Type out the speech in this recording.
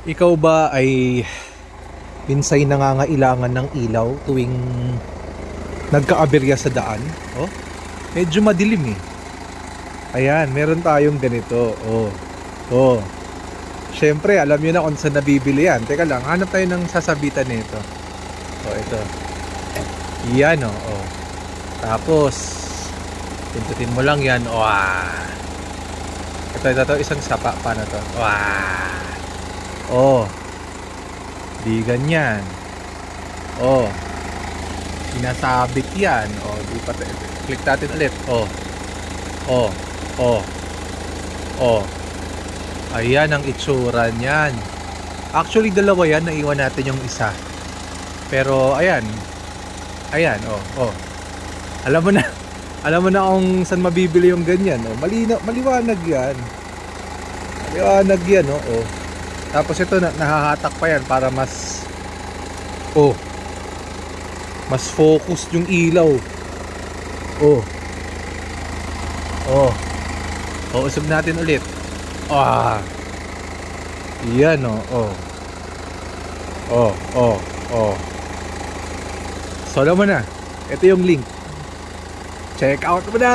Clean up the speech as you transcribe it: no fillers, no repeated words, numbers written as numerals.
Ikaw ba ay minsay nangangailangan ng ilaw tuwing nagkaaberya sa daan? Oh, medyo madilim eh. Ayan, meron tayong ganito. Oh, oh. Siyempre, alam nyo na kung saan nabibili yan. Teka lang, hanap tayo ng sasabitan nito. Oh, ito. Yan oh, oh. Tapos, pindutin mo lang yan. Wah. Ito, isang sapa. Paano to? Wah. Oh. Di ganyan. Oh. Sinasabit yan. Oh, di pa. Click natin ulit. Oh. Oh. Oh. Oh. Ayan ang itsura niyan. Actually, dalawa yan. Naiwan natin yung isa. Pero, ayan. Ayan, oh. Oh. Alam mo na. Alam mo na kung saan mabibili yung ganyan. Oh. Maliwanag yan. Maliwanag yan, oh. Oh. Tapos ito, nahahatak pa yan para mas... Oh. Mas focus yung ilaw. Oh. Oh. Oh, usog natin ulit. Ah. Yan, oh. Oh. Oh, oh, oh. So, alam mo na. Ito yung link. Check out mo na!